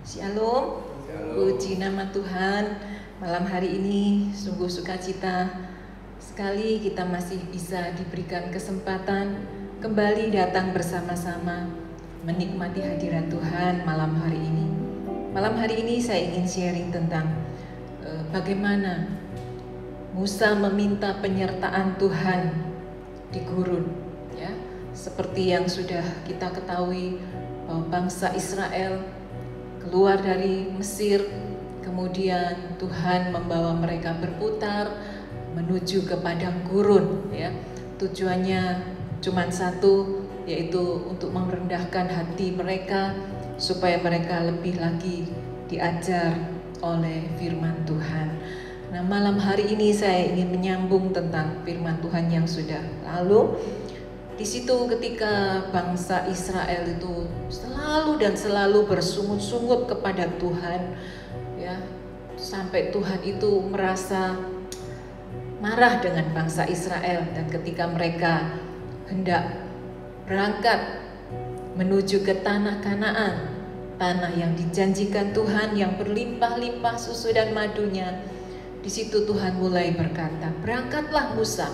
Shalom, puji nama Tuhan. Malam hari ini sungguh sukacita sekali kita masih bisa diberikan kesempatan kembali datang bersama-sama menikmati hadirat Tuhan malam hari ini. Malam hari ini saya ingin sharing tentang bagaimana Musa meminta penyertaan Tuhan di gurun, ya. Seperti yang sudah kita ketahui bahwa bangsa Israel keluar dari Mesir, kemudian Tuhan membawa mereka berputar menuju ke padang gurun, ya. Tujuannya cuma satu, yaitu untuk merendahkan hati mereka supaya mereka lebih lagi diajar oleh firman Tuhan. Nah, malam hari ini saya ingin menyambung tentang firman Tuhan yang sudah lalu. Di situ ketika bangsa Israel itu selalu bersungut-sungut kepada Tuhan, ya, sampai Tuhan itu merasa marah dengan bangsa Israel, dan ketika mereka hendak berangkat menuju ke tanah Kanaan, tanah yang dijanjikan Tuhan yang berlimpah-limpah susu dan madunya, di situ Tuhan mulai berkata, "Berangkatlah Musa,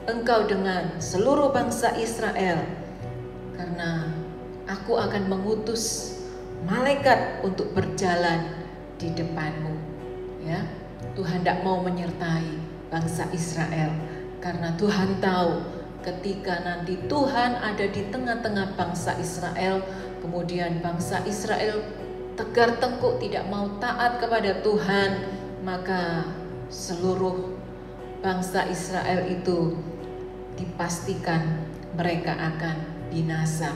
engkau dengan seluruh bangsa Israel, karena aku akan mengutus malaikat untuk berjalan di depanmu." Ya, Tuhan tidak mau menyertai bangsa Israel karena Tuhan tahu ketika nanti Tuhan ada di tengah-tengah bangsa Israel, kemudian bangsa Israel tegar tengkuk tidak mau taat kepada Tuhan, maka seluruh bangsa Israel itu dipastikan mereka akan binasa.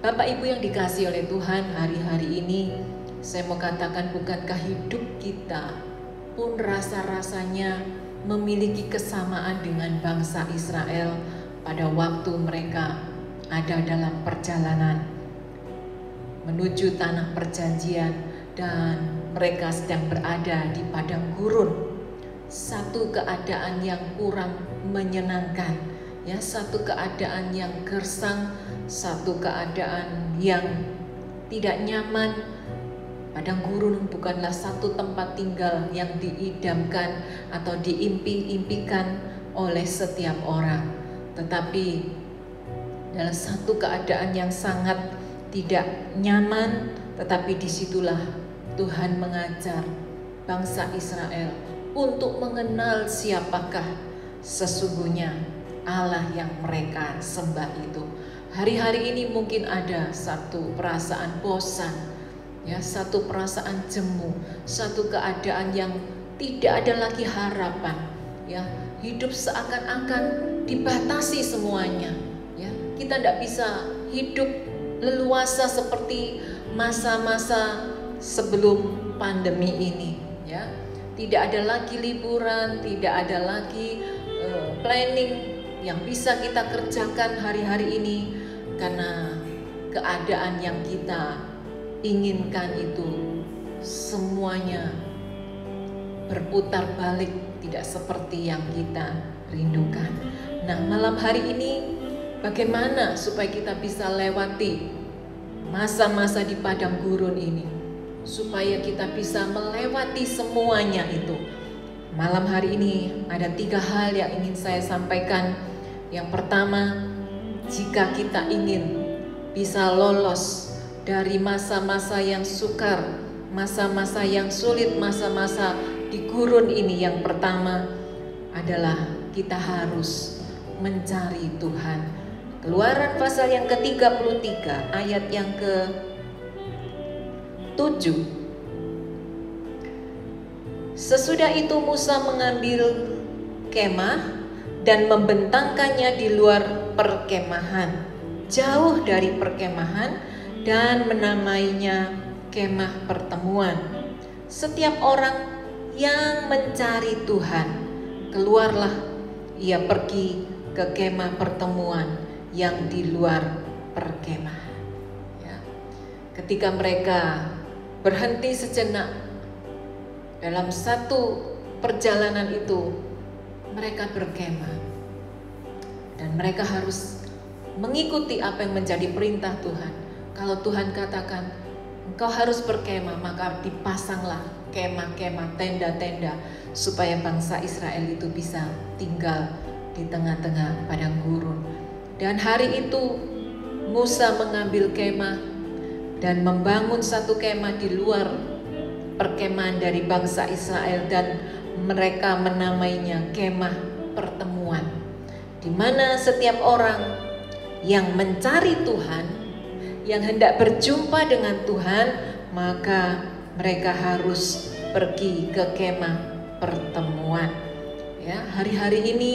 Bapak Ibu yang dikasihi oleh Tuhan, hari-hari ini saya mau katakan, bukankah hidup kita pun rasa-rasanya memiliki kesamaan dengan bangsa Israel pada waktu mereka ada dalam perjalanan menuju tanah perjanjian dan mereka sedang berada di padang gurun. Satu keadaan yang kurang menyenangkan, ya, satu keadaan yang gersang, satu keadaan yang tidak nyaman. Padang gurun bukanlah satu tempat tinggal yang diidamkan atau diimpi-impikan oleh setiap orang, tetapi adalah satu keadaan yang sangat tidak nyaman. Tetapi disitulah Tuhan mengajar bangsa Israel untuk mengenal siapakah sesungguhnya Allah yang mereka sembah itu. Hari-hari ini mungkin ada satu perasaan bosan, ya, satu perasaan jemu, satu keadaan yang tidak ada lagi harapan, ya. Hidup seakan-akan dibatasi semuanya, ya. Kita tidak bisa hidup leluasa seperti masa-masa sebelum pandemi ini, ya. Tidak ada lagi liburan, tidak ada lagi planning yang bisa kita kerjakan hari-hari ini, karena keadaan yang kita inginkan itu semuanya berputar balik, tidak seperti yang kita rindukan. Nah, malam hari ini bagaimana supaya kita bisa lewati masa-masa di padang gurun ini, supaya kita bisa melewati semuanya itu. Malam hari ini ada 3 hal yang ingin saya sampaikan. Yang pertama, jika kita ingin bisa lolos dari masa-masa yang sukar, masa-masa yang sulit, masa-masa di gurun ini, yang pertama adalah kita harus mencari Tuhan. Keluaran pasal yang ke-33 ayat yang ke-7. Sesudah itu Musa mengambil kemah dan membentangkannya di luar perkemahan, jauh dari perkemahan, dan menamainya kemah pertemuan. Setiap orang yang mencari Tuhan, keluarlah ia pergi ke kemah pertemuan yang di luar perkemahan. Ya. Ketika mereka berhenti sejenak dalam satu perjalanan itu, mereka berkemah dan mereka harus mengikuti apa yang menjadi perintah Tuhan. Kalau Tuhan katakan engkau harus berkemah, maka dipasanglah kemah-kemah, tenda-tenda, supaya bangsa Israel itu bisa tinggal di tengah-tengah padang gurun. Dan hari itu Musa mengambil kemah dan membangun satu kemah di luar perkemahan dari bangsa Israel, dan mereka menamainya kemah pertemuan, di mana setiap orang yang mencari Tuhan, yang hendak berjumpa dengan Tuhan, maka mereka harus pergi ke kemah pertemuan. Ya, hari-hari ini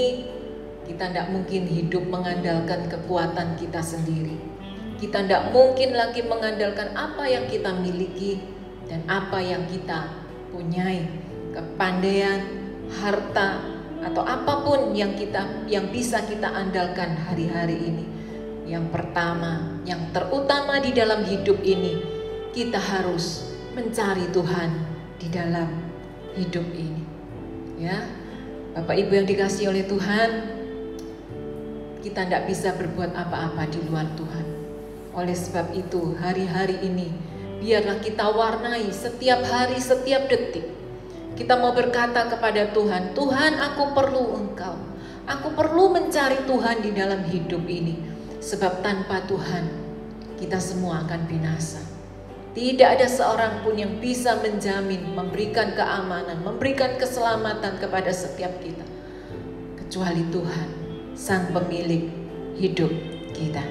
kita tidak mungkin hidup mengandalkan kekuatan kita sendiri. Kita tidak mungkin lagi mengandalkan apa yang kita miliki dan apa yang kita punyai, kepandaian, harta, atau apapun yang bisa kita andalkan hari-hari ini. Yang pertama, yang terutama di dalam hidup ini, kita harus mencari Tuhan di dalam hidup ini. Ya, Bapak Ibu yang dikasihi oleh Tuhan, kita tidak bisa berbuat apa-apa di luar Tuhan. Oleh sebab itu, hari-hari ini biarlah kita warnai setiap hari, setiap detik. Kita mau berkata kepada Tuhan, Tuhan, aku perlu Engkau. Aku perlu mencari Tuhan di dalam hidup ini. Sebab tanpa Tuhan, kita semua akan binasa. Tidak ada seorang pun yang bisa menjamin, memberikan keamanan, memberikan keselamatan kepada setiap kita, kecuali Tuhan, Sang Pemilik hidup kita.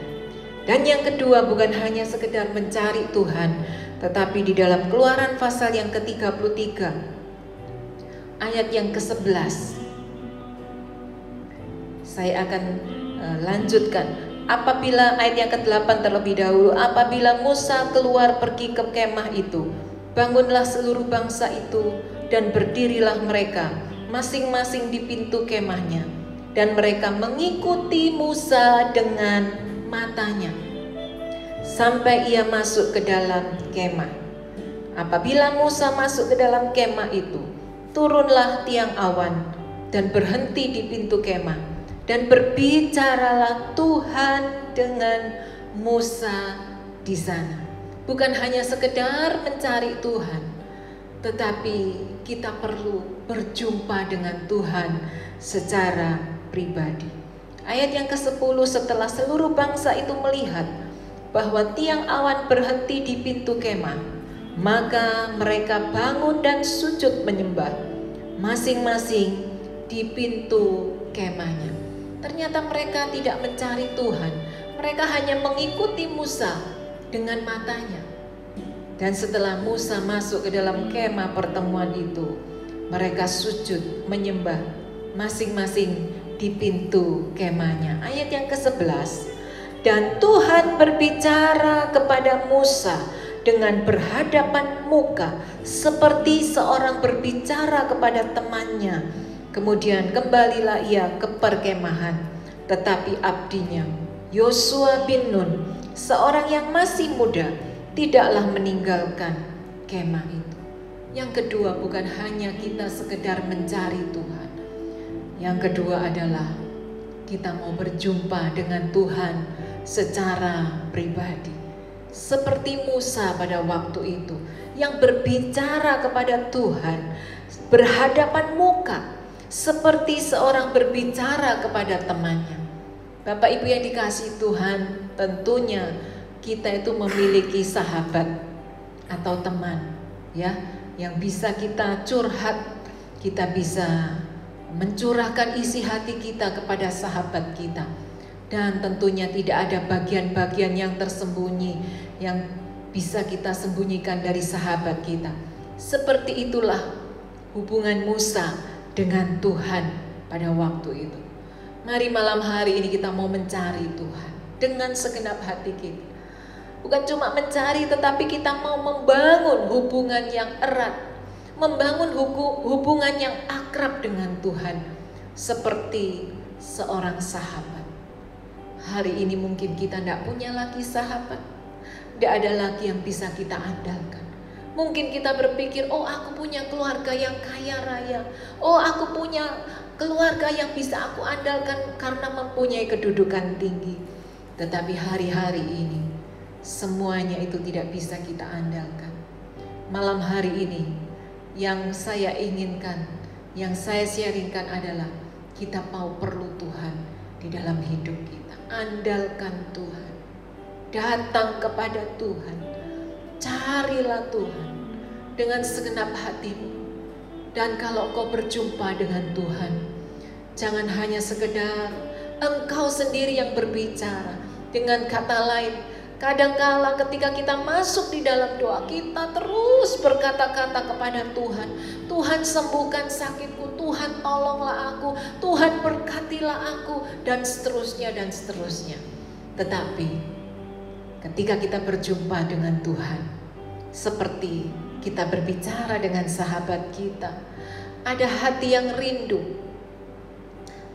Dan yang kedua, bukan hanya sekedar mencari Tuhan, tetapi di dalam Keluaran pasal yang ke-33, ayat yang ke-11, saya akan lanjutkan. Apabila ayat yang ke-8 terlebih dahulu, apabila Musa keluar pergi ke kemah itu, bangunlah seluruh bangsa itu dan berdirilah mereka masing-masing di pintu kemahnya, dan mereka mengikuti Musa dengan matanya sampai ia masuk ke dalam kemah. Apabila Musa masuk ke dalam kemah itu, turunlah tiang awan dan berhenti di pintu kemah. Dan berbicaralah Tuhan dengan Musa di sana. Bukan hanya sekedar mencari Tuhan, tetapi kita perlu berjumpa dengan Tuhan secara pribadi. Ayat yang ke-10, setelah seluruh bangsa itu melihat bahwa tiang awan berhenti di pintu kemah, maka mereka bangun dan sujud menyembah masing-masing di pintu kemahnya. Ternyata mereka tidak mencari Tuhan. Mereka hanya mengikuti Musa dengan matanya. Dan setelah Musa masuk ke dalam kemah pertemuan itu, mereka sujud menyembah masing-masing di pintu kemahnya. Ayat yang ke-11. Dan Tuhan berbicara kepada Musa dengan berhadapan muka, seperti seorang berbicara kepada temannya. Kemudian kembalilah ia ke perkemahan, tetapi abdinya Yosua bin Nun, seorang yang masih muda, tidaklah meninggalkan kemah itu. Yang kedua, bukan hanya kita sekedar mencari Tuhan. Yang kedua adalah kita mau berjumpa dengan Tuhan secara pribadi. Seperti Musa pada waktu itu, yang berbicara kepada Tuhan, berhadapan muka, seperti seorang berbicara kepada temannya. Bapak Ibu yang dikasihi Tuhan, tentunya kita itu memiliki sahabat atau teman, ya, yang bisa kita curhat, kita bisa mencurahkan isi hati kita kepada sahabat kita. Dan tentunya tidak ada bagian-bagian yang tersembunyi yang bisa kita sembunyikan dari sahabat kita. Seperti itulah hubungan Musa dengan Tuhan pada waktu itu. Mari malam hari ini kita mau mencari Tuhan dengan segenap hati kita. Bukan cuma mencari, tetapi kita mau membangun hubungan yang erat, membangun hubungan yang akrab dengan Tuhan, seperti seorang sahabat. Hari ini mungkin kita tidak punya lagi sahabat, tidak ada lagi yang bisa kita andalkan. Mungkin kita berpikir, oh aku punya keluarga yang kaya raya, oh aku punya keluarga yang bisa aku andalkan karena mempunyai kedudukan tinggi. Tetapi hari-hari ini semuanya itu tidak bisa kita andalkan. Malam hari ini yang saya inginkan, yang saya sharingkan adalah kita mau perlu Tuhan di dalam hidup kita. Andalkan Tuhan, datang kepada Tuhan, carilah Tuhan dengan segenap hatimu. Dan kalau kau berjumpa dengan Tuhan, jangan hanya sekedar engkau sendiri yang berbicara. Dengan kata lain, kadangkala ketika kita masuk di dalam doa, kita terus berkata-kata kepada Tuhan. Tuhan sembuhkan sakitku, Tuhan tolonglah aku, Tuhan berkatilah aku, dan seterusnya dan seterusnya. Tetapi ketika kita berjumpa dengan Tuhan, seperti kita berbicara dengan sahabat kita, ada hati yang rindu,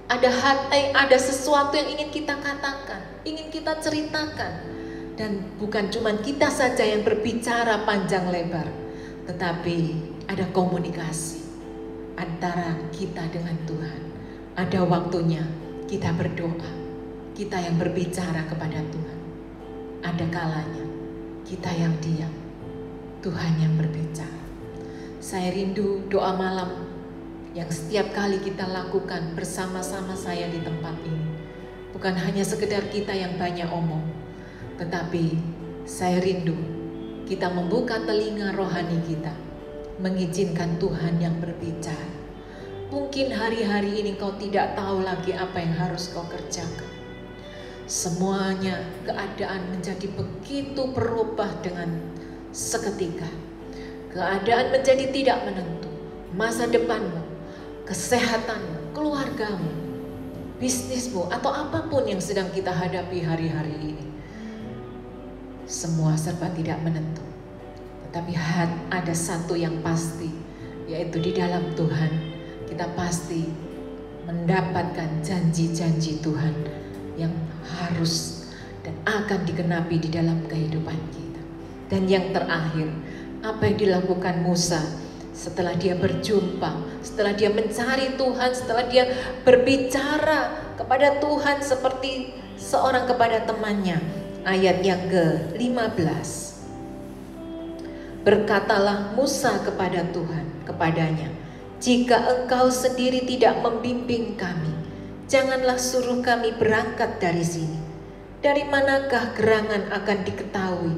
ada sesuatu yang ingin kita katakan, ingin kita ceritakan. Dan bukan cuma kita saja yang berbicara panjang lebar, tetapi ada komunikasi antara kita dengan Tuhan. Ada waktunya kita berdoa, kita yang berbicara kepada Tuhan. Ada kalanya kita yang diam, Tuhan yang berbicara. Saya rindu doa malam yang setiap kali kita lakukan bersama-sama saya di tempat ini. Bukan hanya sekedar kita yang banyak omong, tetapi saya rindu kita membuka telinga rohani kita, mengizinkan Tuhan yang berbicara. Mungkin hari-hari ini kau tidak tahu lagi apa yang harus kau kerjakan. Semuanya keadaan menjadi begitu berubah dengan seketika. Keadaan menjadi tidak menentu. Masa depanmu, kesehatanmu, keluargamu, bisnismu, atau apapun yang sedang kita hadapi hari-hari ini, semua serba tidak menentu. Tetapi ada satu yang pasti, yaitu di dalam Tuhan kita pasti mendapatkan janji-janji Tuhan yang harus dan akan digenapi di dalam kehidupan kita. Dan yang terakhir, apa yang dilakukan Musa setelah dia berjumpa, setelah dia mencari Tuhan, setelah dia berbicara kepada Tuhan seperti seorang kepada temannya. Ayat yang ke-15. Berkatalah Musa kepada Tuhan, kepadanya, jika engkau sendiri tidak membimbing kami, janganlah suruh kami berangkat dari sini. Dari manakah gerangan akan diketahui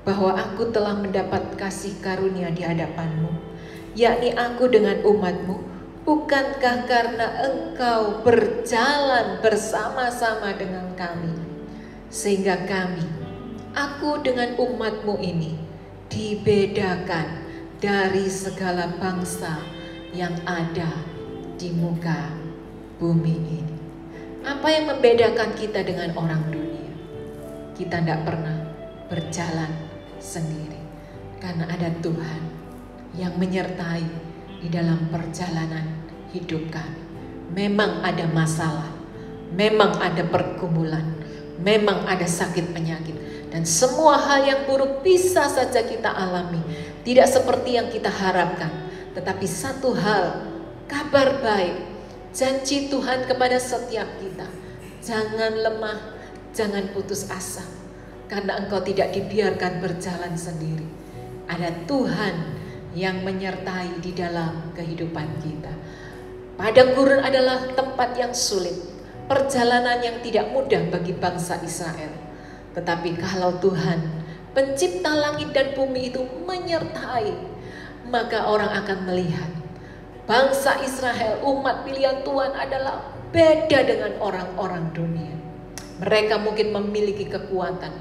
bahwa aku telah mendapat kasih karunia di hadapanmu, yakni aku dengan umatmu? Bukankah karena engkau berjalan bersama-sama dengan kami, sehingga kami, aku dengan umatmu ini, dibedakan dari segala bangsa yang ada di muka bumi ini. Apa yang membedakan kita dengan orang dunia? Kita tidak pernah berjalan sendiri, karena ada Tuhan yang menyertai di dalam perjalanan hidup kami. Memang ada masalah, memang ada pergumulan, memang ada sakit penyakit, dan semua hal yang buruk bisa saja kita alami, tidak seperti yang kita harapkan. Tetapi satu hal, kabar baik, janji Tuhan kepada setiap kita, jangan lemah, jangan putus asa, karena engkau tidak dibiarkan berjalan sendiri. Ada Tuhan yang menyertai di dalam kehidupan kita. Padang gurun adalah tempat yang sulit, perjalanan yang tidak mudah bagi bangsa Israel. Tetapi kalau Tuhan, pencipta langit dan bumi itu menyertai, maka orang akan melihat bangsa Israel, umat pilihan Tuhan adalah beda dengan orang-orang dunia. Mereka mungkin memiliki kekuatan,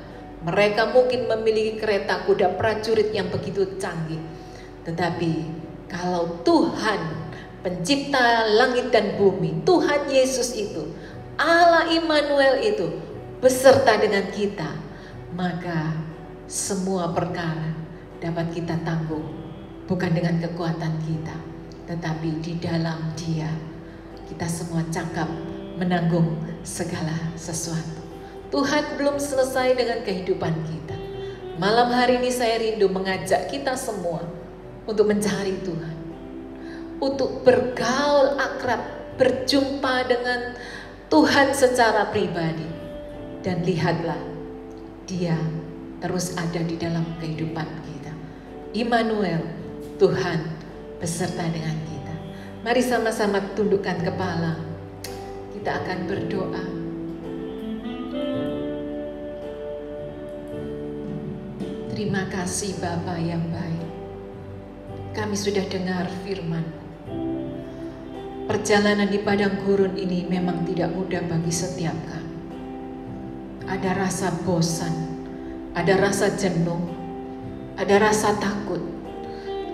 mereka mungkin memiliki kereta kuda prajurit yang begitu canggih. Tetapi kalau Tuhan, pencipta langit dan bumi, Tuhan Yesus itu, Allah Immanuel itu beserta dengan kita, maka semua perkara dapat kita tanggung, bukan dengan kekuatan kita, tetapi di dalam Dia kita semua cakap menanggung segala sesuatu. Tuhan belum selesai dengan kehidupan kita. Malam hari ini saya rindu mengajak kita semua untuk mencari Tuhan, untuk bergaul akrab, berjumpa dengan Tuhan secara pribadi. Dan lihatlah, Dia terus ada di dalam kehidupan kita. Immanuel, Tuhan beserta dengan kita. Mari sama-sama tundukkan kepala. Kita akan berdoa. Terima kasih Bapa yang baik. Kami sudah dengar firman-Mu. Perjalanan di padang gurun ini memang tidak mudah bagi setiap kami. Ada rasa bosan, ada rasa jenuh, ada rasa takut,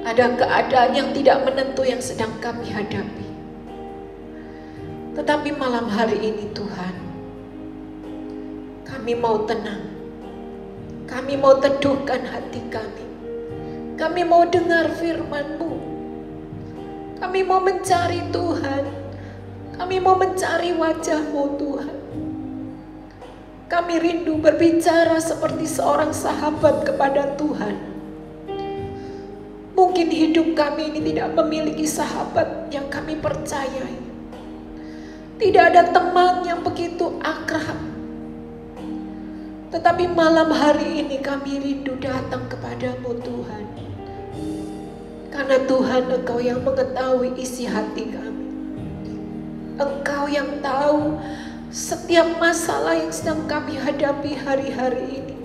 ada keadaan yang tidak menentu yang sedang kami hadapi. Tetapi malam hari ini Tuhan, kami mau tenang, kami mau teduhkan hati kami mau dengar firman-Mu. Kami mau mencari Tuhan. Kami mau mencari wajah-Mu Tuhan. Kami rindu berbicara seperti seorang sahabat kepada Tuhan. Mungkin hidup kami ini tidak memiliki sahabat yang kami percayai. Tidak ada teman yang begitu akrab. Tetapi malam hari ini kami rindu datang kepada-Mu Tuhan. Karena Tuhan, Engkau yang mengetahui isi hati kami. Engkau yang tahu setiap masalah yang sedang kami hadapi hari-hari ini.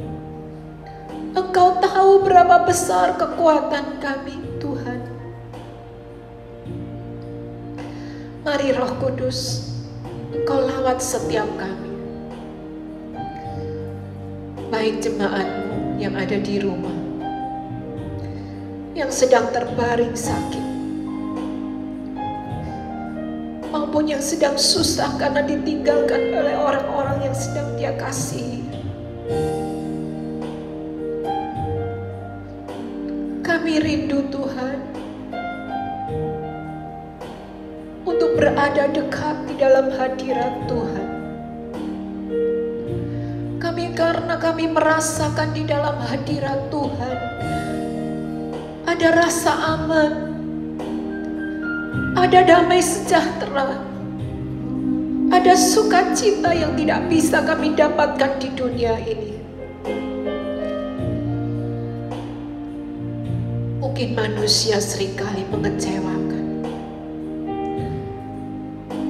Engkau tahu berapa besar kekuatan kami, Tuhan. Mari Roh Kudus, Engkau lawat setiap kami. Baik jemaat-Mu yang ada di rumah, yang sedang terbaring sakit, maupun yang sedang susah karena ditinggalkan oleh orang-orang yang sedang Dia kasihi. Kami rindu Tuhan untuk berada dekat di dalam hadirat Tuhan. Karena kami merasakan di dalam hadirat Tuhan ada rasa aman, ada damai sejahtera, ada sukacita yang tidak bisa kami dapatkan di dunia ini. Mungkin manusia seringkali mengecewakan.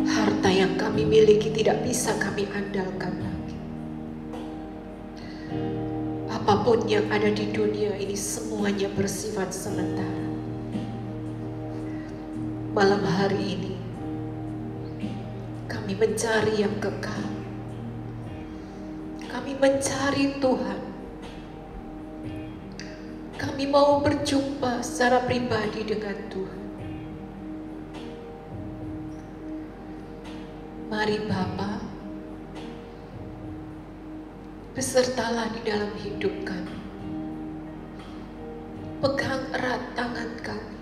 Harta yang kami miliki tidak bisa kami andalkan lagi. Apapun yang ada di dunia ini semuanya bersifat sementara. Malam hari ini kami mencari yang kekal. Kami mencari Tuhan. Kami mau berjumpa secara pribadi dengan Tuhan. Mari Bapa, besertalah di dalam hidup kami. Pegang erat tangan kami.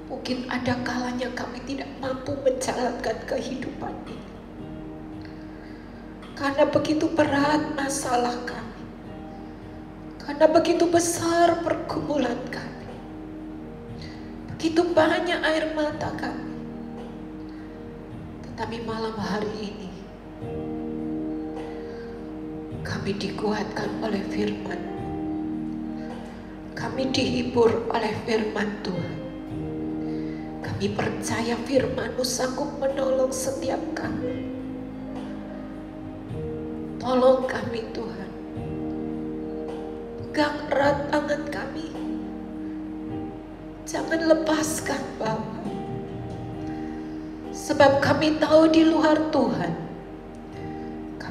Mungkin ada kalanya kami tidak mampu menjalankan kehidupan ini. Karena begitu berat masalah kami. Karena begitu besar pergumulan kami. Begitu banyak air mata kami. Tetapi malam hari ini kami dikuatkan oleh firman. Kami dihibur oleh firman Tuhan. Kami percaya firman-Mu sanggup menolong setiap kami. Tolong kami Tuhan. Pegang erat tangan kami. Jangan lepaskan Bapa. Sebab kami tahu di luar Tuhan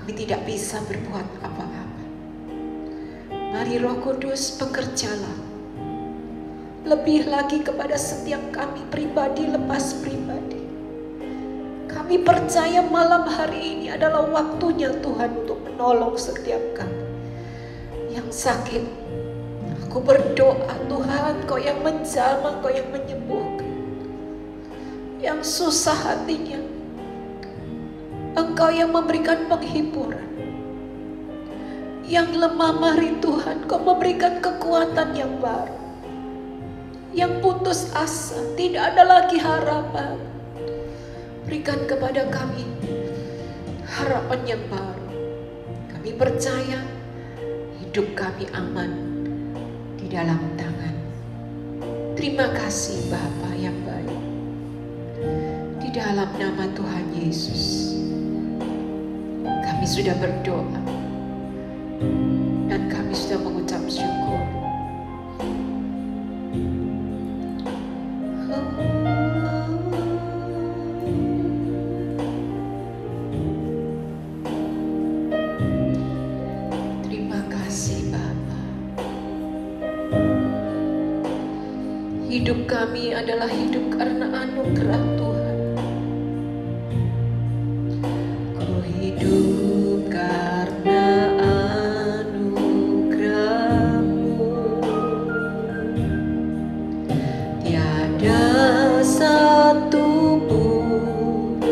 kami tidak bisa berbuat apa-apa. Mari Roh Kudus bekerjalah. Lebih lagi kepada setiap kami pribadi lepas pribadi. Kami percaya malam hari ini adalah waktunya Tuhan untuk menolong setiap kami. Yang sakit, aku berdoa Tuhan, Kau yang menjamah, Kau yang menyembuhkan. Yang susah hatinya, Engkau yang memberikan penghiburan. Yang lemah, mari Tuhan Kau memberikan kekuatan yang baru. Yang putus asa, tidak ada lagi harapan, berikan kepada kami harapan yang baru. Kami percaya hidup kami aman di dalam tangan. Terima kasih Bapa yang baik. Di dalam nama Tuhan Yesus, kami sudah berdoa dan kami sudah mengucap syukur. Terima kasih Bapa. Hidup kami adalah hidup karena anugerah Tuhan. Ku hidup karena anugerah-Mu. Tiada satu pun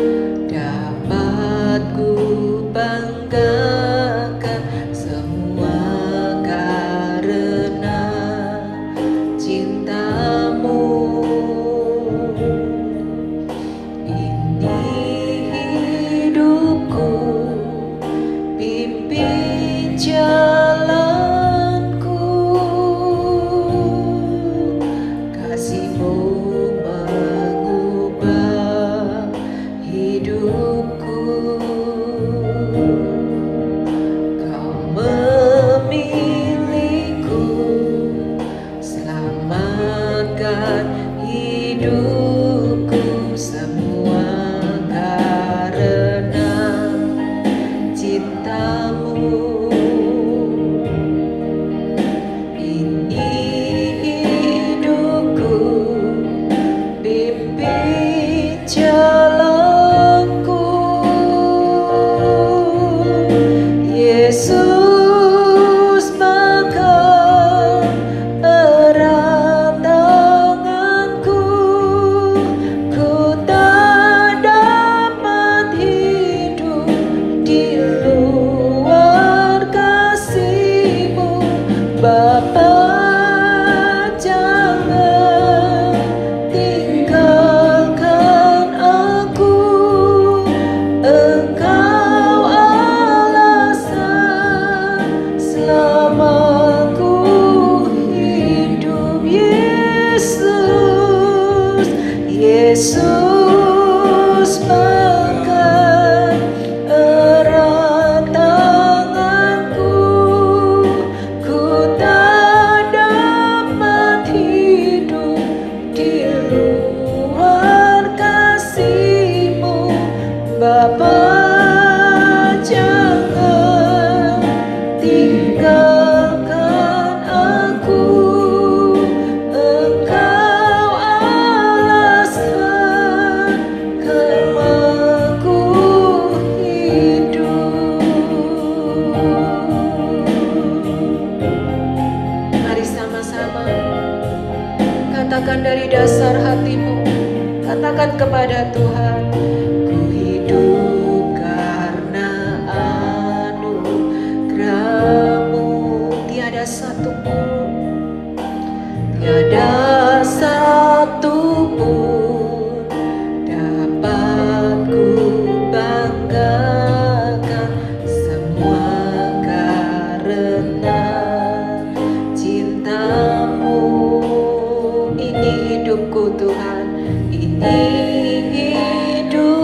dapat ku banggakan, semua karena cinta-Mu. Ini hidupku, pimpin jalanku. Kasih-Mu mengubah hidupku. Kau memilihku, selamatkan hidupku, semua karena cinta-Mu. Ini hidupku, pimpin jalanku. Yesus, pegang erat tanganku. Ku tak dapat hidup di luar kasih-Mu. Bapa, jangan tinggalkan aku. Engkau alasan selamaku hidup. Yesus, Yesus, pegang erat tanganku. Ku tak dapat hidup di luar kasih-Mu. Bapa, jangan tinggalkan aku. Engkau alasan kelemaku hidup. Mari sama-sama katakan dari dasar hatimu, katakan kepada Tuhan, ku hidup karena anugerah-Mu. Tiada satu pun, tiada satu pun dapat ku banggakan, semua karena cinta-Mu. Ini hidupku Tuhan, ini hidupku.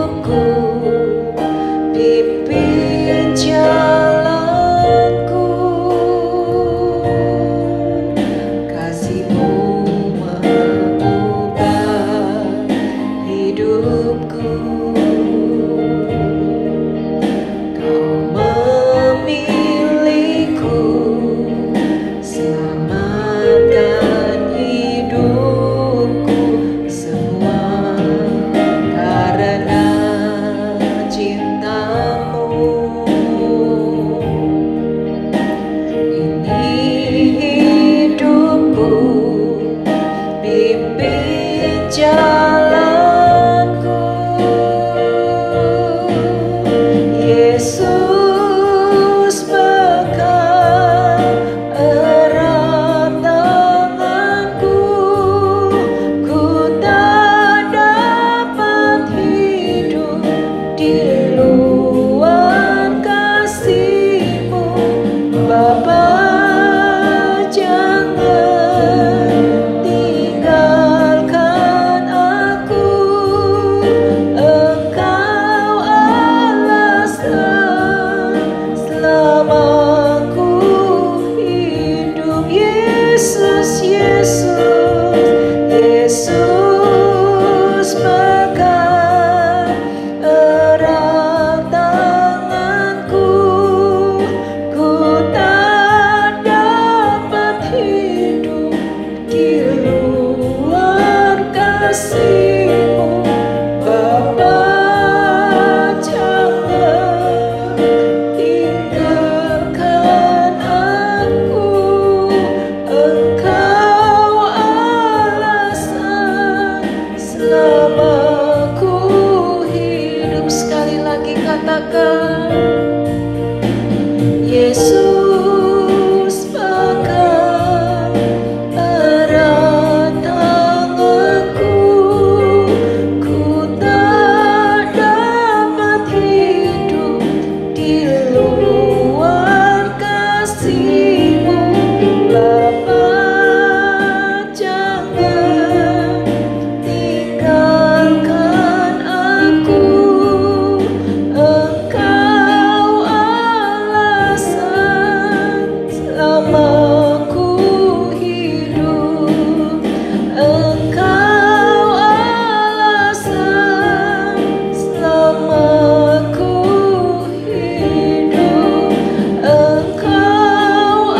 katakan, Yesus pegang erat tanganku, ku tak dapat hidup di luar kasih-Mu. Bapa, jangan tinggalkan aku, Engkau alasan selama ku hidup, Engkau alasan selama ku hidup, Engkau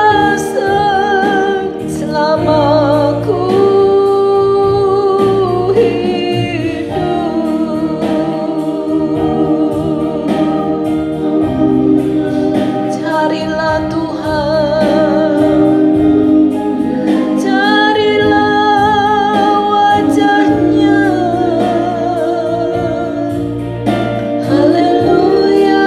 alasan selama ku hidup. Carilah Tuhan, carilah wajah-Nya. Haleluya.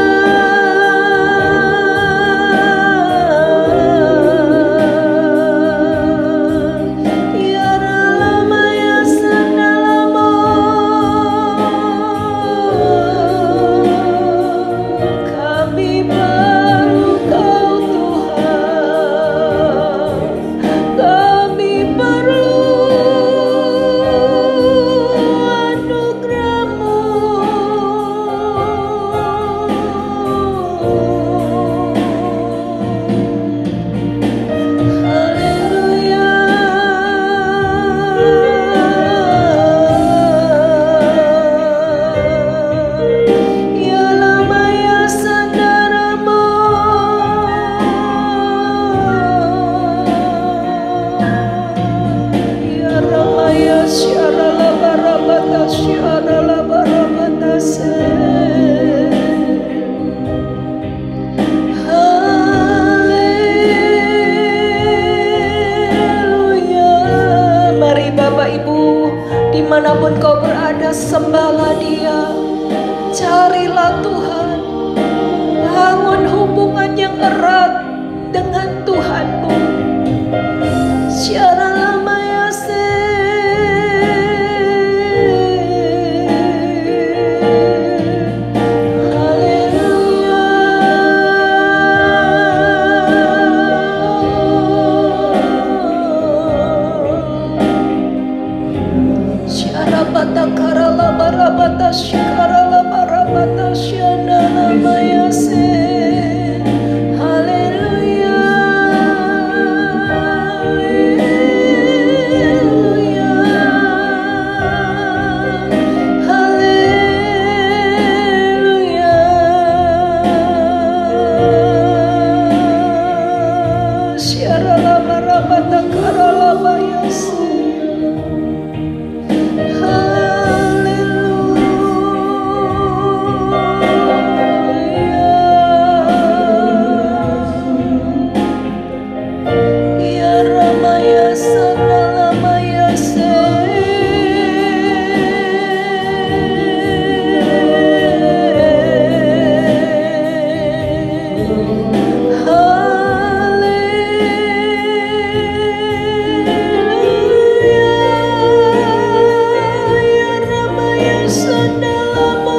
Ya Rama ya Sandalamo, kami perlu Kau Tuhan, kami perlu anugerah-Mu. Haleluya. Ya Lama ya Sandaramo, ya Rama ya Syarala Barabata Syarala Barabata Se. Haleluya. Mari Bapak Ibu, dimanapun kau berada, sembahlah Dia, carilah Tuhan, bangun hubungan yang erat dengan Tuhanmu. Syara lama ya se. Haleluya. Syara bata karala barabata syikarala barabata syana lama ya se. Haleluya. Haleluya. Haleluya. Syara lama rabata karala bayasi. Ya Rama ya Sandalama ya se. Ya Rama ya Sandalama.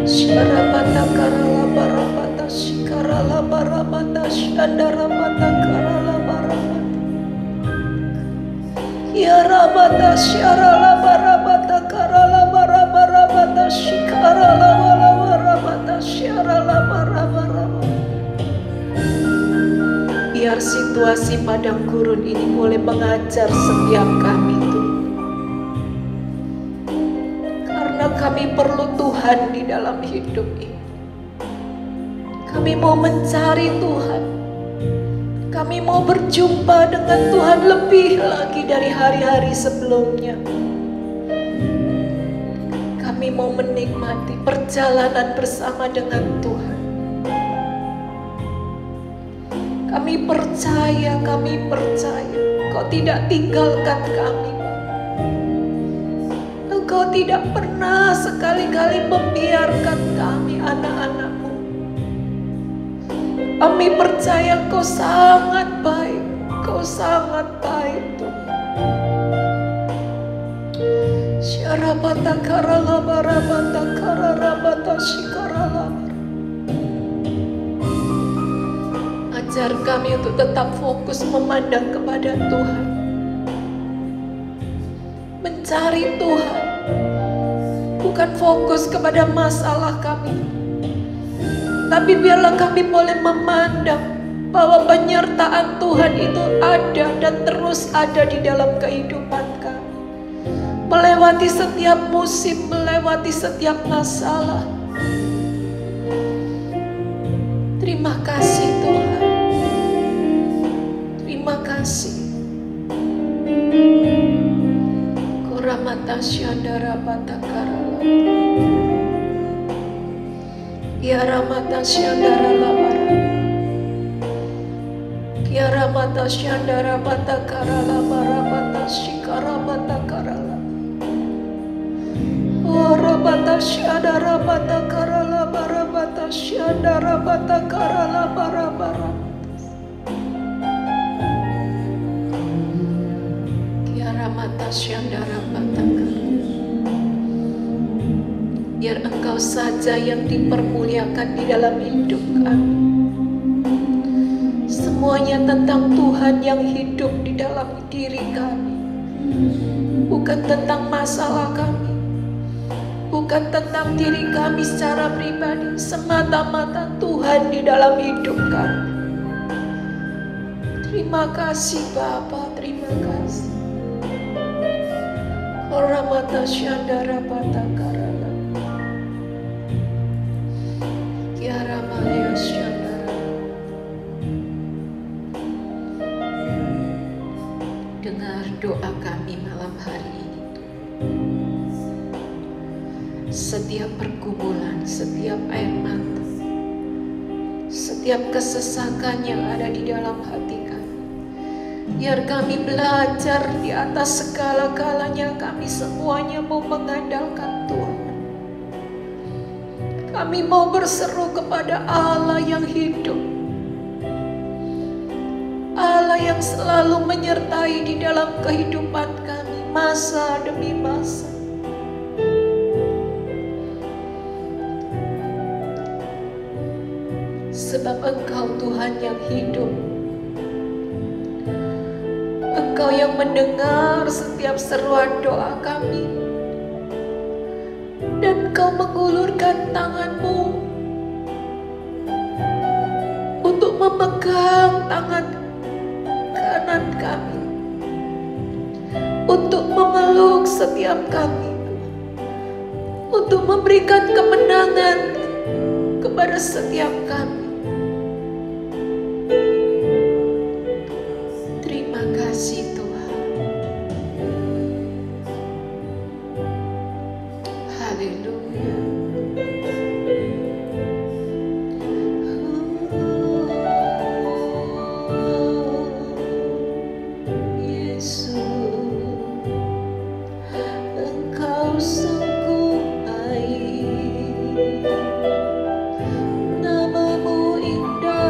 Syarabata karala barabata shikarala barabata shandarabata karala barabata. Ya rabata syarala barabata karala barabarabata shikarala barabata syarala barabarabata. Biar situasi padang gurun ini mulai mengajar setiap kami Tuhan. Karena kami perlu Tuhan di dalam hidup ini. Kami mau mencari Tuhan. Kami mau berjumpa dengan Tuhan lebih lagi dari hari-hari sebelumnya. Kami kami mau menikmati perjalanan bersama dengan Tuhan. Kami percaya Engkau tidak tinggalkan kami. Engkau tidak pernah sekali-kali membiarkan kami, anak-anak-Mu. Kami percaya Engkau sangat baik, Engkau sangat baik Tuhan. Syarabata karalaba rabata kararabata shikaralaba. Ajar kami untuk tetap fokus memandang kepada Tuhan, mencari Tuhan, bukan fokus kepada masalah kami, tapi biarlah kami boleh memandang bahwa penyertaan Tuhan itu ada dan terus ada di dalam kehidupan kami, melewati setiap musim, melewati setiap masalah. Terima kasih Tuhan, terima kasih. Koramata syandara batakarala, Kiaramata syandara labara, Kiaramata syandara batakarala barabata shikara batakarala, Orabata syandara batakarala barabata syandara batakarala barabara, Kiaramata syandara batakarala. Biar Engkau saja yang dipermuliakan di dalam hidup kami. Semuanya tentang Tuhan yang hidup di dalam diri kami, bukan tentang masalah kami, bukan tentang diri kami secara pribadi, semata-mata Tuhan di dalam hidup kami. Terima kasih Bapa, terima kasih. Oramata syandara batakarala, Kiara Malia syandara. Dengar doa kami malam hari ini. Setiap pergumulan, setiap air mata, setiap kesesakan yang ada di dalam hati kami, biar kami belajar di atas segala-galanya, kami semuanya mau mengandalkan Tuhan. Kami mau berseru kepada Allah yang hidup, Allah yang selalu menyertai di dalam kehidupan kami masa demi masa. Sebab Engkau Tuhan yang hidup, Engkau yang mendengar setiap seruan doa kami, dan Engkau mengulurkan tangan-Mu untuk memegang tangan kanan kami, untuk memeluk setiap kami, untuk memberikan kemenangan kepada setiap kami. Terima kasih Tuhan. Haleluya. Yesus, Engkau sungguh baik. Nama-Mu indah,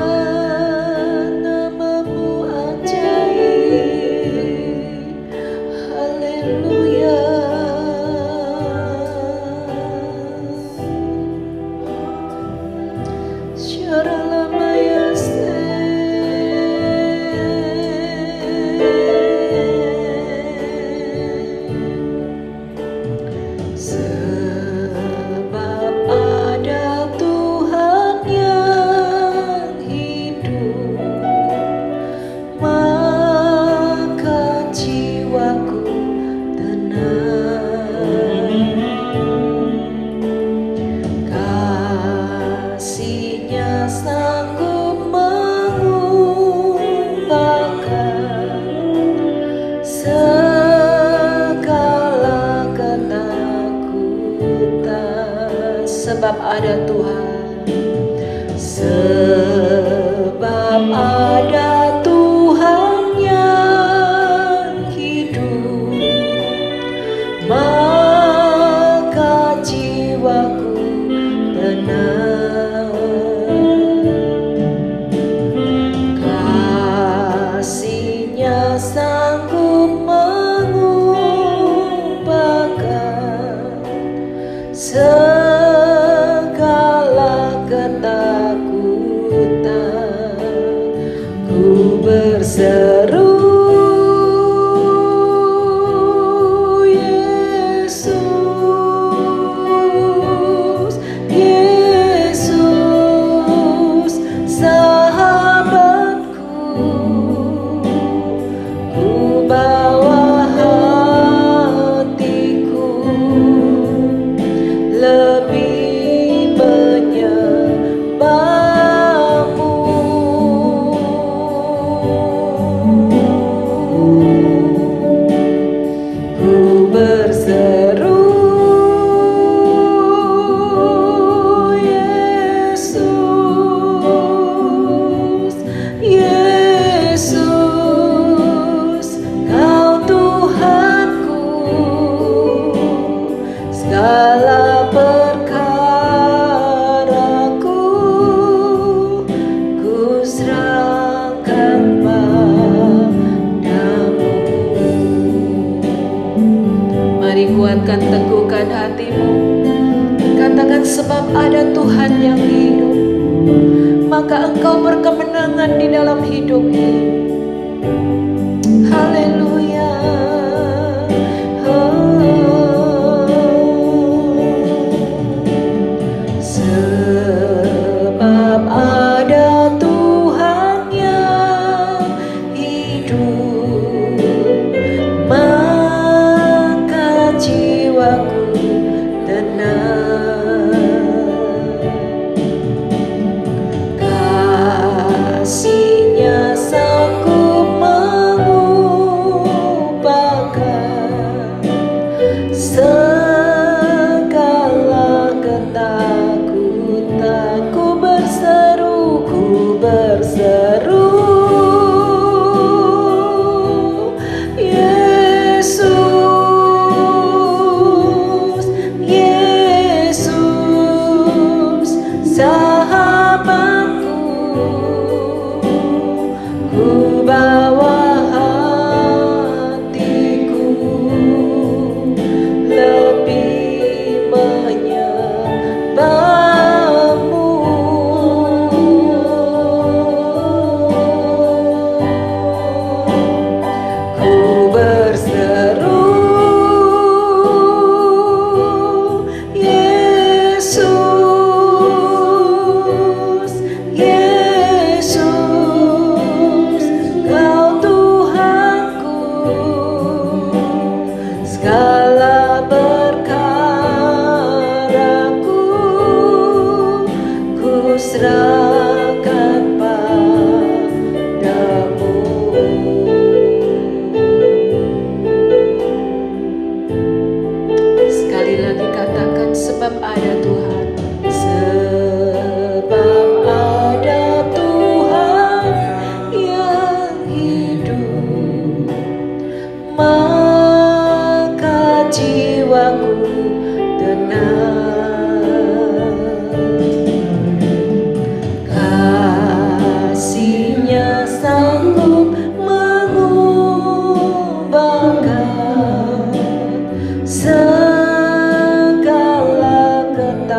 nama-Mu ajaib. Haleluya. sebab ada Tuhan. Sebab ada Tuhan yang hidup, maka jiwaku tenang. Kasih-Nya sanggup mengubahkan segala ketakutan. Ku berseru, Yesus, Yesus, sahabatku. Ku bawa hatiku lebih menyembah-Mu. Ku berseru, Yesus, Yesus, Kau Tuhanku. Segala perkaraku ku serahkan padamu. Mari kuatkan, teguhkan hatimu. Katakan, sebab ada Tuhan yang hidup, maka engkau berkemenangan di dalam hidup ini. Haleluya. Sebab ada Tuhan yang hidup, maka jiwaku tenang. Kasih-Nya sanggup mengubahkan segala ketakutan. Ku berseru, ku berseru, Yesus, Yesus, sahabatku. Ku bawa hatiku lebih menyembah-Mu. Ku berseru, Yesus, Yesus, Kau Tuhanku. Segala perkaraku ku serahkan padamu. Sekali lagi katakan, sebab ada Tuhan. Sebab ada Tuhan yang hidup, maka jiwaku tenang. Kasih-Nya sanggup mengubahkan segala ketakutan.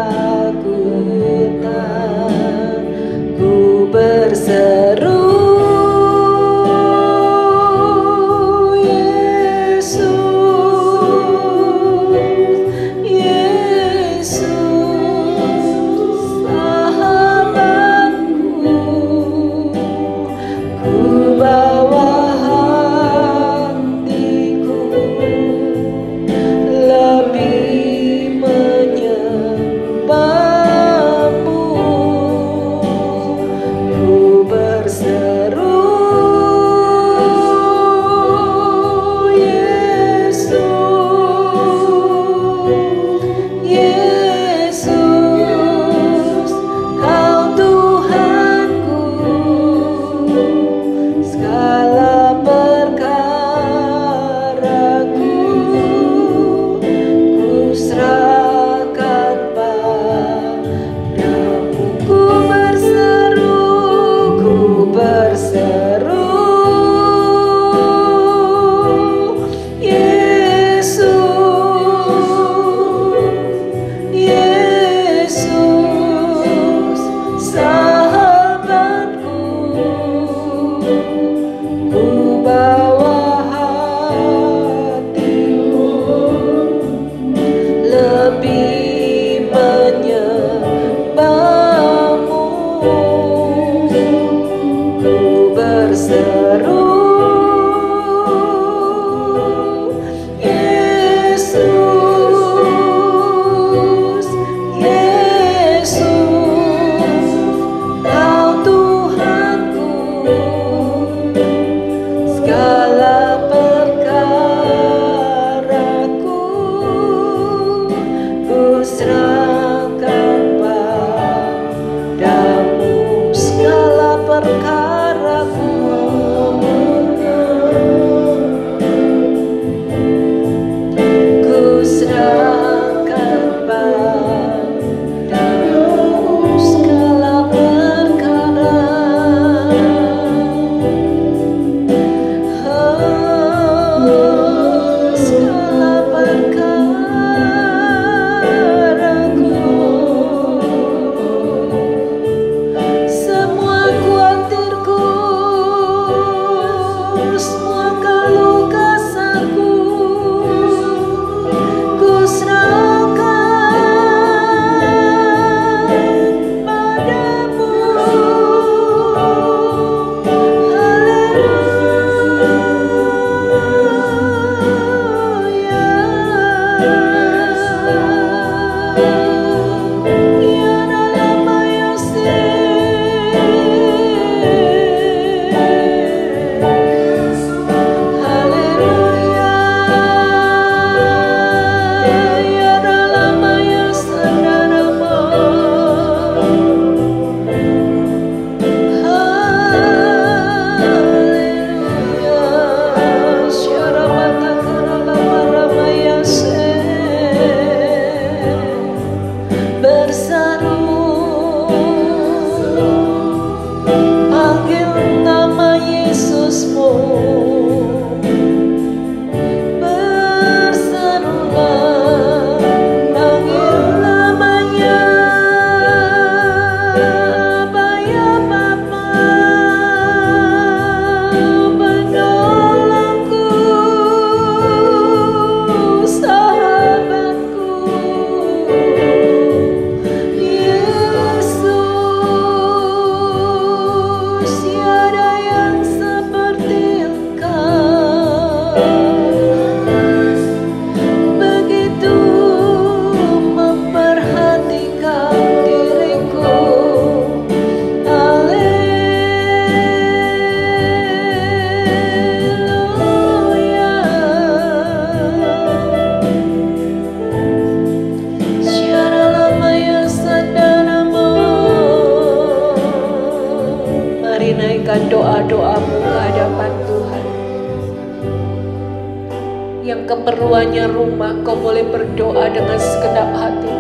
keperluannya rumah, kau boleh berdoa dengan segenap hati.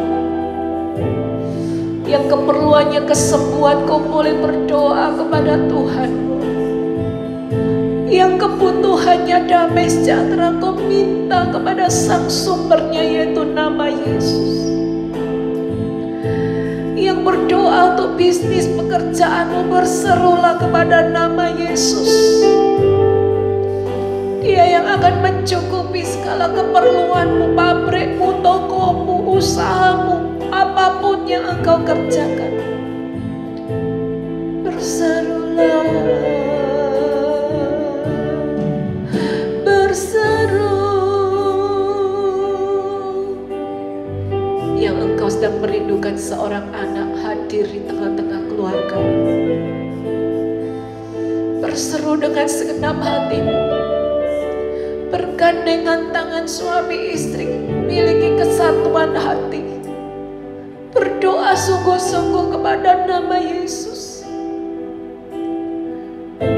Yang keperluannya kesembuhan, kau boleh berdoa kepada Tuhan. Yang kebutuhannya damai sejahtera, kau minta kepada Sang Sumbernya, yaitu nama Yesus. Yang berdoa untuk bisnis pekerjaanmu, berserulah kepada nama Yesus. Dia yang akan mencukupi segala keperluanmu, pabrikmu, tokomu, usahamu, apapun yang engkau kerjakan. Berserulah, berseru. Yang engkau sedang merindukan seorang anak hadir di tengah-tengah keluarga. Berseru dengan segenap hatimu. Bergandengan tangan suami istri, miliki kesatuan hati. Berdoa sungguh-sungguh kepada nama Yesus.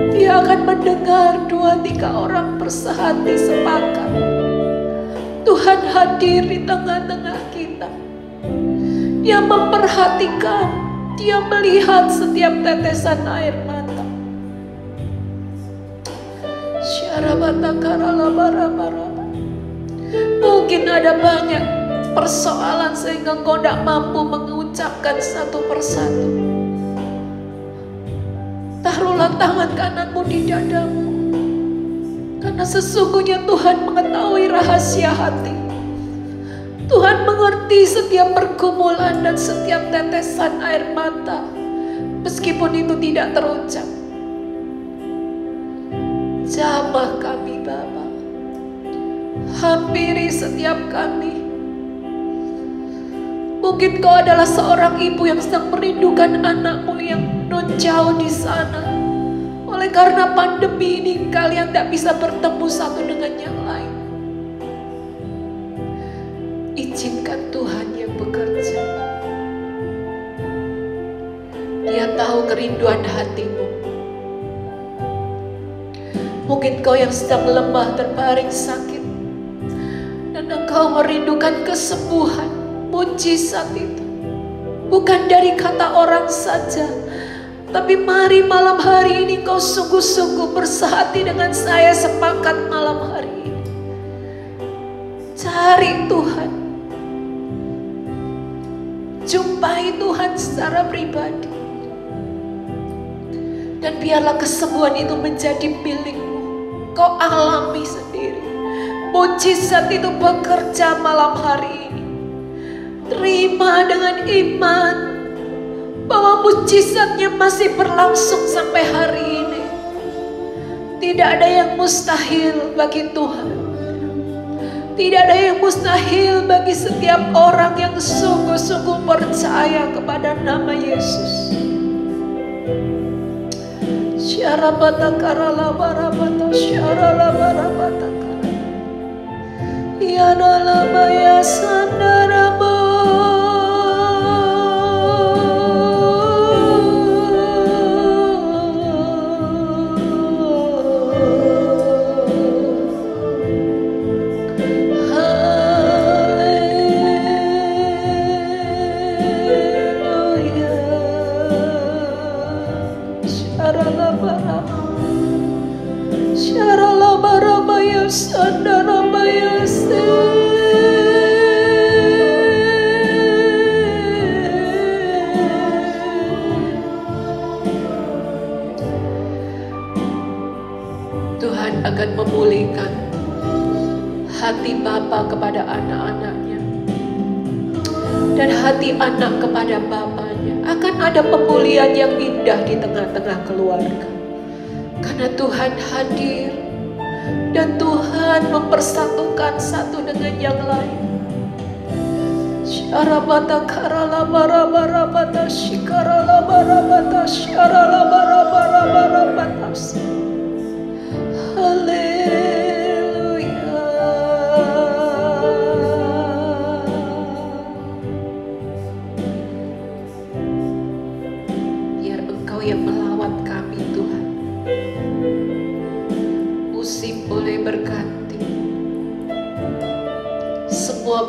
Dia akan mendengar 2-3 orang bersehati sepakat. Tuhan hadir di tengah-tengah kita. Dia memperhatikan, dia melihat setiap tetesan air mata. Mungkin ada banyak persoalan sehingga kau tidak mampu mengucapkan satu persatu. Taruhlah tangan kananmu di dadamu, karena sesungguhnya Tuhan mengetahui rahasia hati. Tuhan mengerti setiap pergumulan dan setiap tetesan air mata, meskipun itu tidak terucap. Jamah kami Bapa, hampiri setiap kami. Mungkin kau adalah seorang ibu yang sedang merindukan anakmu yang non jauh di sana. Oleh karena pandemi ini kalian tidak bisa bertemu satu dengan yang lain. Izinkan Tuhan yang bekerja. Dia tahu kerinduan hatimu. Mungkin kau yang sedang lemah terbaring sakit, dan engkau merindukan kesembuhan, mujizat itu. Bukan dari kata orang saja, tapi mari malam hari ini kau sungguh-sungguh bersehati dengan saya, sepakat malam hari ini. Cari Tuhan. Jumpai Tuhan secara pribadi. Dan biarlah kesembuhan itu menjadi milikmu. Kau alami sendiri. Mujizat itu bekerja malam hari ini. Terima dengan iman bahwa mujizatnya masih berlangsung sampai hari ini. Tidak ada yang mustahil bagi Tuhan. Tidak ada yang mustahil bagi setiap orang yang sungguh-sungguh percaya kepada nama Yesus. Syarabata karala barabata syarala barabata karala Yana maya sandarabo Tuhan akan memulihkan hati Bapa kepada anak-anaknya dan hati anak kepada bapaknya. Akan ada pemulihan yang indah di tengah-tengah keluarga, karena Tuhan hadir dan Tuhan mempersatukan satu dengan yang lain. Syarabata karala barabata shikarala barabata syarala barabata. Haleluya. Biar Engkau yang melawat kami Tuhan. Musim boleh berganti,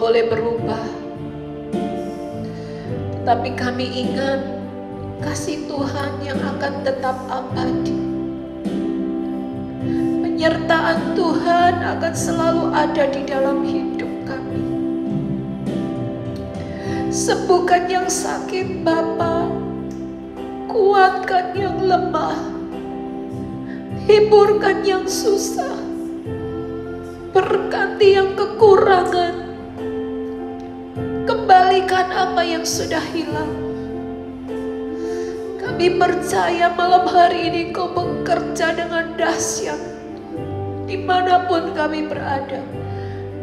boleh berubah, tetapi kami ingat kasih Tuhan yang akan tetap abadi. Penyertaan Tuhan akan selalu ada di dalam hidup kami. Sembuhkan yang sakit Bapa, kuatkan yang lemah, hiburkan yang susah, berkati yang kekurangan, kembalikan apa yang sudah hilang. Kami percaya malam hari ini Kau bekerja dengan dahsyat. Dimanapun kami berada,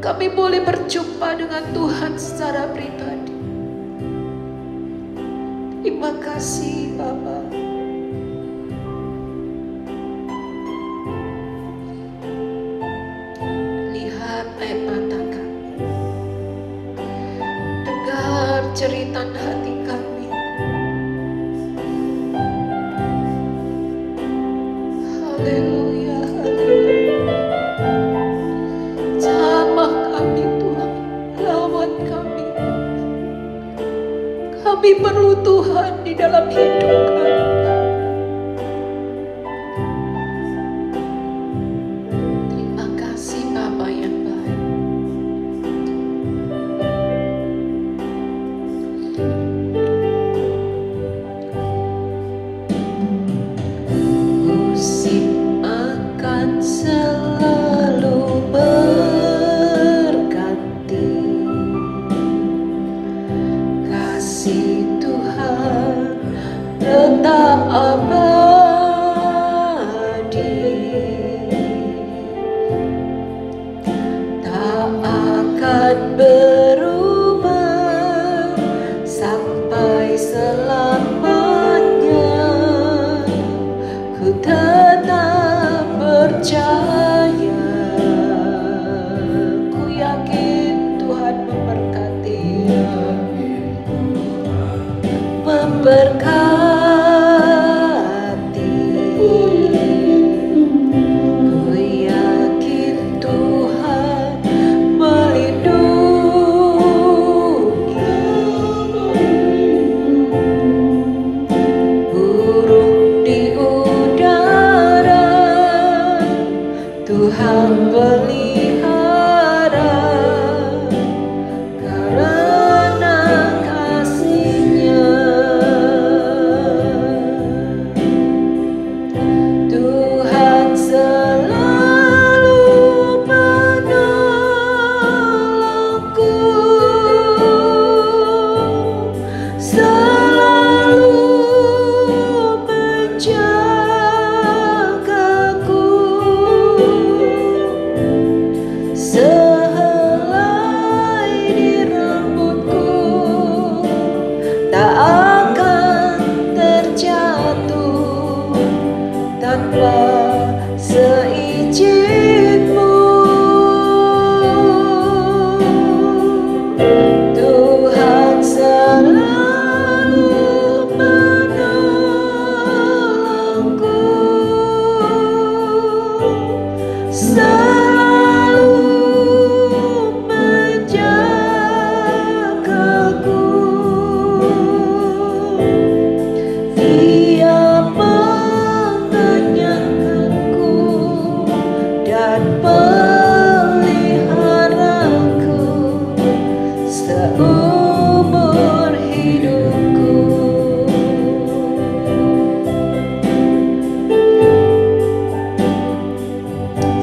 kami boleh berjumpa dengan Tuhan secara pribadi. Terima kasih Bapa. Lihat air mata kami, dengar jeritan hati kami. Haleluya, haleluya. Jamah kami Tuhan, lawan kami. Kami perlu Tuhan di dalam hidup kami. Terima kasih Bapa yang baik. Musim akan selalu berganti, kasih Tuhan tetap abadi, tak akan berubah sampai selamanya. Ku tetap percaya, ku yakin Tuhan memberkati, memberkati. Ku yakin Tuhan melindungi, burung di udara Tuhan pelihara karena kasih-Nya. Tuhan selalu menolongku, selalu menjagaku. Sehelai di rambutku tak akan terjatuh tanpa seizin-Mu. Tuhan selalu menolongku, selalu menjagaku. Dia mengenyangkanku dan peliharaku seumur hidupku.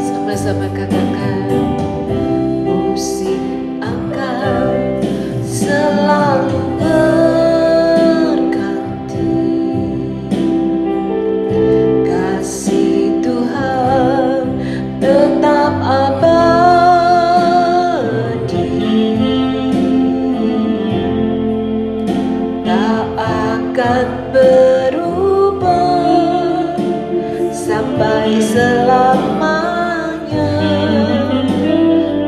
Sama-sama katakan, musim akan selalu berganti, kasih Tuhan tetap abadi, tak akan berubah sampai selamanya.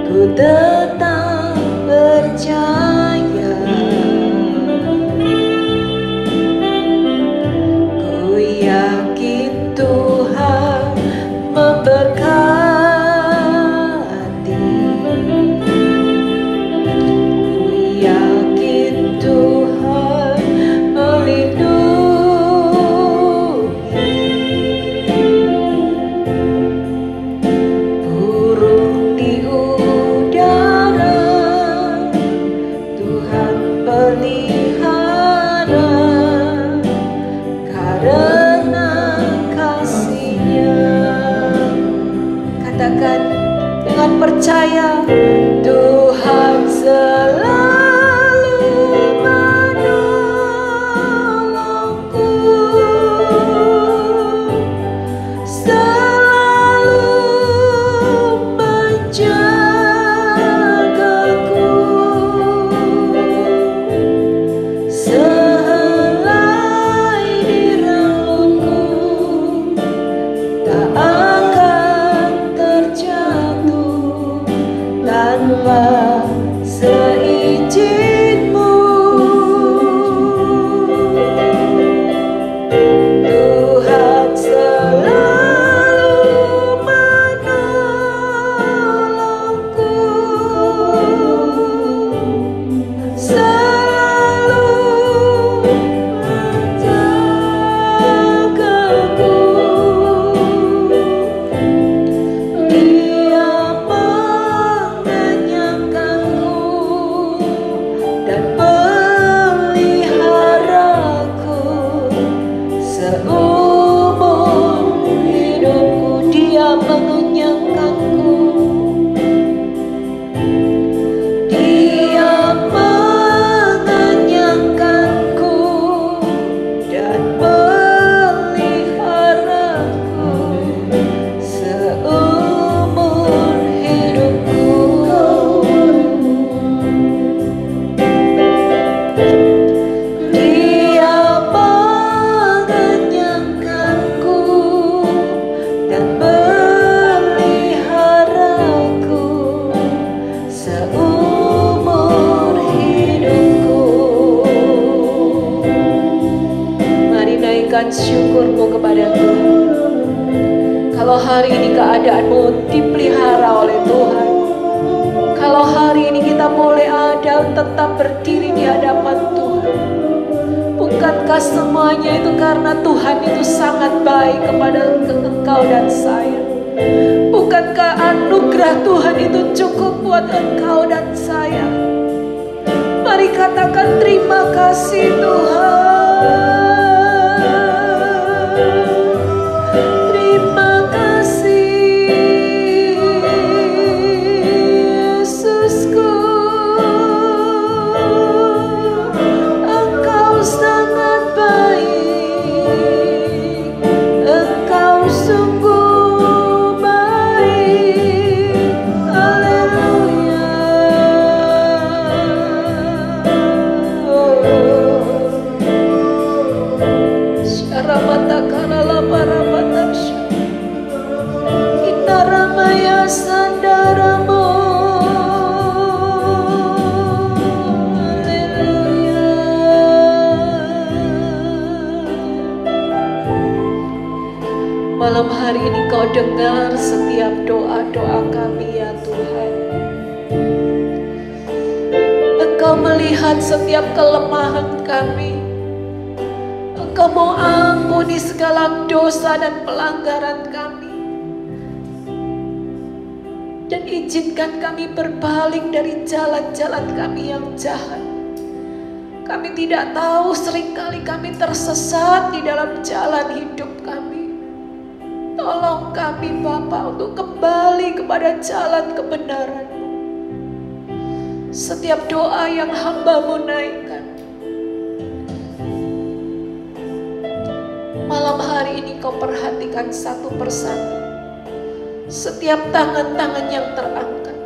Ku tetap percaya, ku yakin Tuhan memberkati. percaya Tuhan selalu menolongku, selalu menjagaku. Sehelai dirangkulku, tak akan terjatuh tanpa seizin-Mu. Tuhan selalu menolongku, selalu menjagaku. Dia mengenyangkanku dan peliharaku seumur hidupku. Dia mengenyangkanku, Dia mengenyangkanku dan peliharaku seumur hidupku. Dia mengenyangkanku dan peliharaku seumur hidupku. Mari naikkan syukurmu kepada Tuhan. Kalau hari ini keadaanmu dipelihara oleh Tuhan, kalau hari ini kita boleh ada tetap berdiri di hadapan Tuhan, bukankah semuanya itu karena Tuhan itu sangat baik kepada engkau dan saya? Bukankah anugerah Tuhan itu cukup buat engkau dan saya? Mari katakan terima kasih Tuhan. Terima kasih Yesusku, Engkau sangat baik, Engkau sungguh baik. Haleluya. Syarabatakala para batasya, Inaramaya sandaramo. Haleluya. Malam hari ini Kau dengar setiap doa-doa kami ya Tuhan. Engkau melihat setiap kelemahan kami. Engkau mau ampuni segala dosa dan pelanggaran kami. Dan izinkan kami berpaling dari jalan-jalan kami yang jahat. Kami tidak tahu, seringkali kami tersesat di dalam jalan hidup kami. Tolong kami Bapa untuk kembali kepada jalan kebenaran-Mu. Setiap doa yang hamba-Mu naikkan, malam hari ini Kau perhatikan satu persatu setiap tangan-tangan yang terangkat,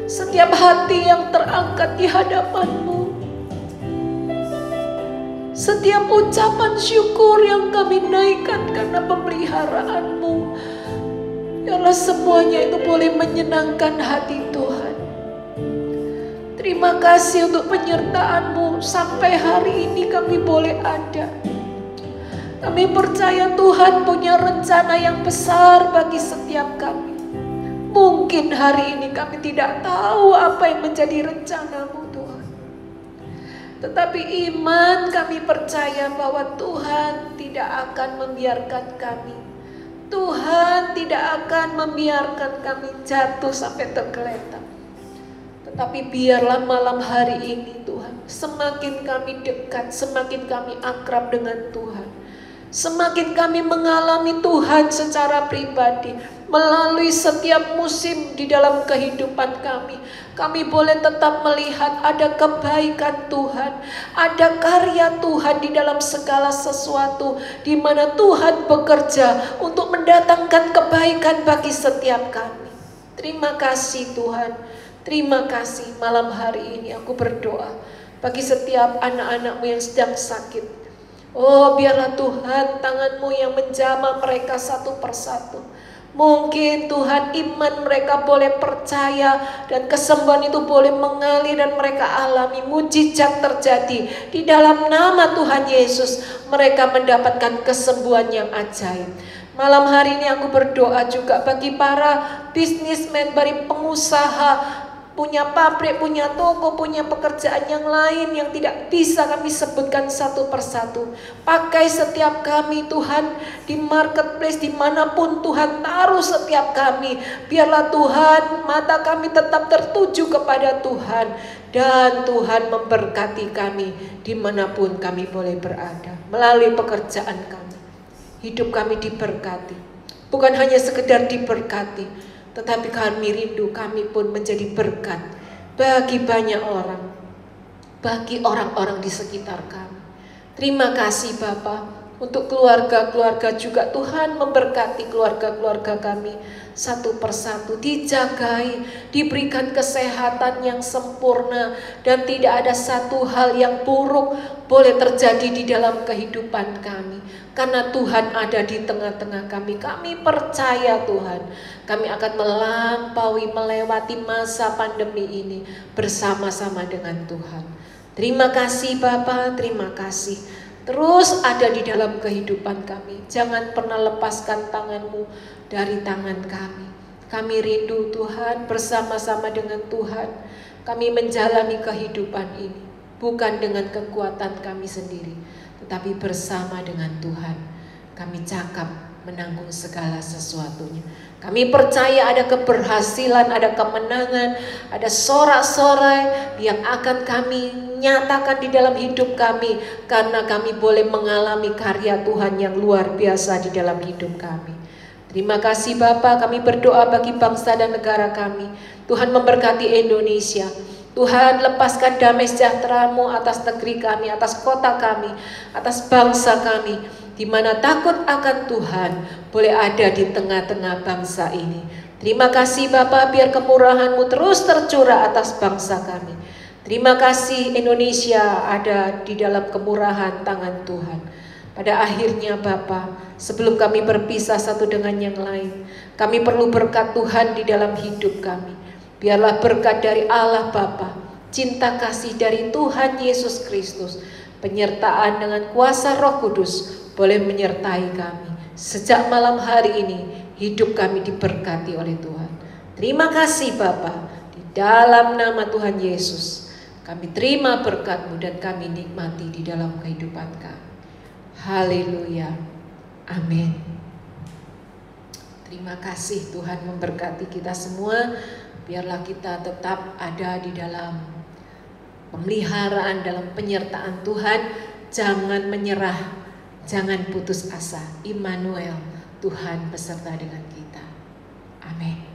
setiap hati yang terangkat di hadapan-Mu, setiap ucapan syukur yang kami naikkan karena pemeliharaan-Mu. Biarlah semuanya itu boleh menyenangkan hati Tuhan. Terima kasih untuk penyertaan-Mu. Sampai hari ini kami boleh ada. Kami percaya Tuhan punya rencana yang besar bagi setiap kami. Mungkin hari ini kami tidak tahu apa yang menjadi rencana-Mu Tuhan. Tetapi iman kami percaya bahwa Tuhan tidak akan membiarkan kami. Tuhan tidak akan membiarkan kami jatuh sampai tergeletak. Tetapi biarlah malam hari ini Tuhan, semakin kami dekat, semakin kami akrab dengan Tuhan, Semakin kami mengalami Tuhan secara pribadi, melalui setiap musim di dalam kehidupan kami, kami boleh tetap melihat ada kebaikan Tuhan, ada karya Tuhan di dalam segala sesuatu, di mana Tuhan bekerja untuk mendatangkan kebaikan bagi setiap kami. Terima kasih Tuhan, terima kasih. Malam hari ini aku berdoa bagi setiap anak-anak-Mu yang sedang sakit. Oh, biarlah Tuhan tangan-Mu yang menjamah mereka satu persatu. Mungkin Tuhan iman mereka boleh percaya dan kesembuhan itu boleh mengalir dan mereka alami mujizat terjadi. Di dalam nama Tuhan Yesus mereka mendapatkan kesembuhan yang ajaib. Malam hari ini aku berdoa juga bagi para bisnismen, bagi pengusaha, punya pabrik, punya toko, punya pekerjaan yang lain yang tidak bisa kami sebutkan satu persatu. Pakai setiap kami Tuhan di marketplace, dimanapun Tuhan taruh setiap kami. Biarlah Tuhan mata kami tetap tertuju kepada Tuhan. Dan Tuhan memberkati kami dimanapun kami boleh berada. Melalui pekerjaan kami, hidup kami diberkati. Bukan hanya sekedar diberkati, tetapi kami rindu kami pun menjadi berkat bagi banyak orang, bagi orang-orang di sekitar kami. Terima kasih Bapa untuk keluarga-keluarga juga. Tuhan memberkati keluarga-keluarga kami satu persatu, dijagai, diberikan kesehatan yang sempurna, dan tidak ada satu hal yang buruk boleh terjadi di dalam kehidupan kami. Karena Tuhan ada di tengah-tengah kami. Kami percaya Tuhan, kami akan melewati masa pandemi ini bersama-sama dengan Tuhan. Terima kasih Bapa, terima kasih. Terus ada di dalam kehidupan kami. Jangan pernah lepaskan tangan-Mu dari tangan kami. Kami rindu Tuhan, bersama-sama dengan Tuhan kami menjalani kehidupan ini. Bukan dengan kekuatan kami sendiri, tetapi bersama dengan Tuhan. Kami cakap menanggung segala sesuatunya. Kami percaya ada keberhasilan, ada kemenangan, ada sorak-sorai yang akan kami nyatakan di dalam hidup kami. Karena kami boleh mengalami karya Tuhan yang luar biasa di dalam hidup kami. Terima kasih Bapa, kami berdoa bagi bangsa dan negara kami. Tuhan memberkati Indonesia. Tuhan lepaskan damai sejahtera-Mu atas negeri kami, atas kota kami, atas bangsa kami, di mana takut akan Tuhan boleh ada di tengah-tengah bangsa ini. Terima kasih Bapa, biar kemurahan-Mu terus tercurah atas bangsa kami. Terima kasih Indonesia ada di dalam kemurahan tangan Tuhan. Pada akhirnya Bapa, sebelum kami berpisah satu dengan yang lain, kami perlu berkat Tuhan di dalam hidup kami. Biarlah berkat dari Allah Bapa, cinta kasih dari Tuhan Yesus Kristus, penyertaan dengan kuasa Roh Kudus boleh menyertai kami. Sejak malam hari ini, hidup kami diberkati oleh Tuhan. Terima kasih Bapa, di dalam nama Tuhan Yesus, kami terima berkat-Mu dan kami nikmati di dalam kehidupan kami. Haleluya, amin. Terima kasih, Tuhan memberkati kita semua. Biarlah kita tetap ada di dalam pemeliharaan, dalam penyertaan Tuhan. Jangan menyerah, jangan putus asa. Immanuel, Tuhan beserta dengan kita. Amin.